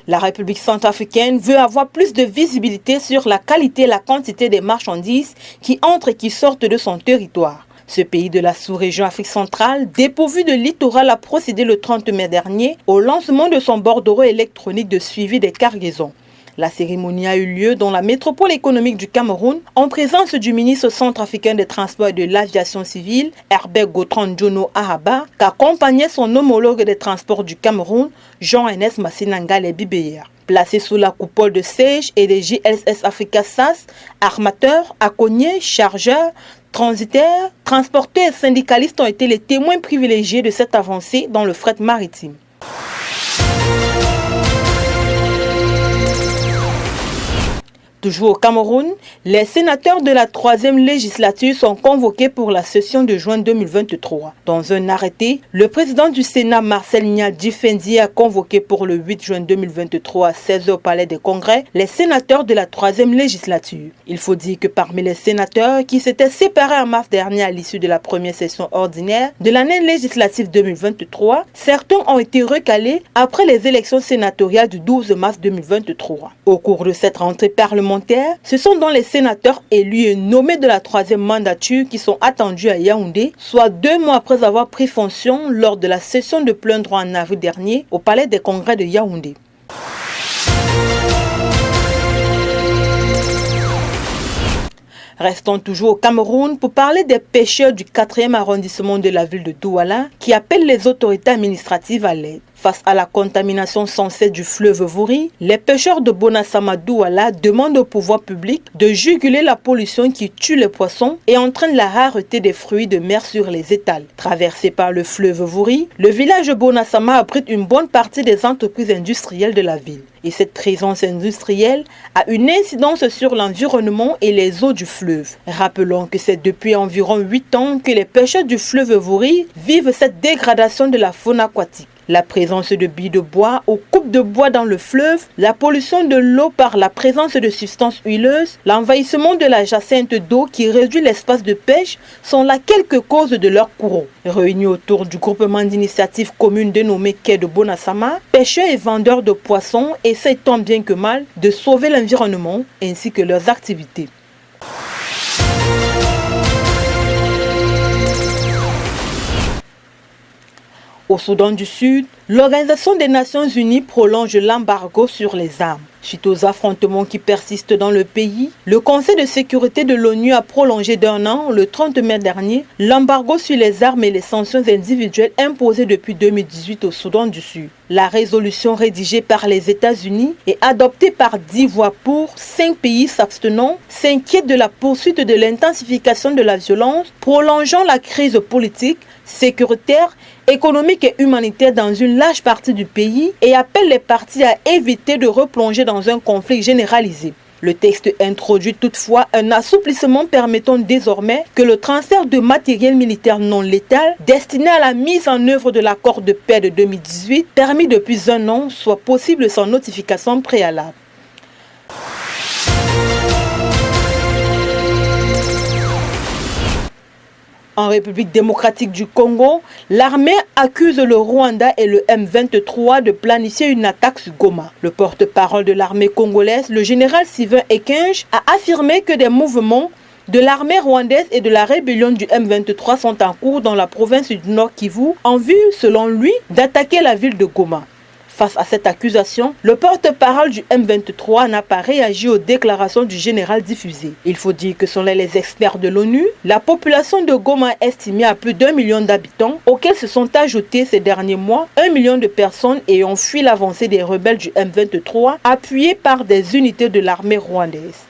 La République centrafricaine veut avoir plus de visibilité sur la qualité et la quantité des marchandises qui entrent et qui sortent de son territoire. Ce pays de la sous-région Afrique centrale, dépourvu de littoral, a procédé le 30 mai dernier au lancement de son bordereau électronique de suivi des cargaisons. La cérémonie a eu lieu dans la métropole économique du Cameroun en présence du ministre centrafricain des Transports et de l'Aviation civile, Herbert Gautran Jono Ahaba, qu'accompagnait son homologue des Transports du Cameroun, Jean-Ernest Massinanga Lebibeyer. Placé sous la coupole de SAGE et des JLS Africa SAS, armateurs, accognés, chargeurs, transitaires, transporteurs et syndicalistes ont été les témoins privilégiés de cette avancée dans le fret maritime. Toujours au Cameroun, les sénateurs de la 3e législature sont convoqués pour la session de juin 2023. Dans un arrêté, le président du Sénat, Marcel Nya-Difendi, a convoqué pour le 8 juin 2023 à 16h au Palais des Congrès les sénateurs de la 3e législature. Il faut dire que parmi les sénateurs qui s'étaient séparés en mars dernier à l'issue de la première session ordinaire de l'année législative 2023, certains ont été recalés après les élections sénatoriales du 12 mars 2023. Au cours de cette rentrée parlementaire, ce sont donc les sénateurs élus et nommés de la 3e mandature qui sont attendus à Yaoundé, soit 2 mois après avoir pris fonction lors de la session de plein droit en avril dernier au Palais des Congrès de Yaoundé. Restons toujours au Cameroun pour parler des pêcheurs du 4e arrondissement de la ville de Douala qui appellent les autorités administratives à l'aide. Face à la contamination sans cesse du fleuve Vouri, les pêcheurs de Bonasama Douala demandent au pouvoir public de juguler la pollution qui tue les poissons et entraîne la rareté des fruits de mer sur les étals. Traversé par le fleuve Vouri, le village de Bonasama abrite une bonne partie des entreprises industrielles de la ville. Et cette présence industrielle a une incidence sur l'environnement et les eaux du fleuve. Rappelons que c'est depuis environ 8 ans que les pêcheurs du fleuve Vouri vivent cette dégradation de la faune aquatique. La présence de billes de bois ou coupes de bois dans le fleuve, la pollution de l'eau par la présence de substances huileuses, l'envahissement de la jacinthe d'eau qui réduit l'espace de pêche sont là quelques causes de leur courroux. Réunis autour du groupement d'initiatives communes dénommé Quai de Bonasama, pêcheurs et vendeurs de poissons essayent tant bien que mal de sauver l'environnement ainsi que leurs activités. Au Soudan du Sud, l'Organisation des Nations Unies prolonge l'embargo sur les armes. Suite aux affrontements qui persistent dans le pays, le Conseil de sécurité de l'ONU a prolongé d'1 an, le 30 mai dernier, l'embargo sur les armes et les sanctions individuelles imposées depuis 2018 au Soudan du Sud. La résolution rédigée par les États-Unis et adoptée par 10 voix pour, 5 pays s'abstenant, s'inquiète de la poursuite de l'intensification de la violence, prolongeant la crise politique, sécuritaire, économique et humanitaire dans une large partie du pays et appelle les parties à éviter de replonger dans un conflit généralisé. Le texte introduit toutefois un assouplissement permettant désormais que le transfert de matériel militaire non létal destiné à la mise en œuvre de l'accord de paix de 2018, permis depuis 1 an, soit possible sans notification préalable. En République démocratique du Congo, l'armée accuse le Rwanda et le M23 de planifier une attaque sur Goma. Le porte-parole de l'armée congolaise, le général Sylvain Ekenge, a affirmé que des mouvements de l'armée rwandaise et de la rébellion du M23 sont en cours dans la province du Nord Kivu en vue, selon lui, d'attaquer la ville de Goma. Face à cette accusation, le porte-parole du M23 n'a pas réagi aux déclarations du général diffusées. Il faut dire que selon les experts de l'ONU, la population de Goma est estimée à plus d'1 million d'habitants, auxquels se sont ajoutés ces derniers mois 1 million de personnes ayant fui l'avancée des rebelles du M23, appuyés par des unités de l'armée rwandaise.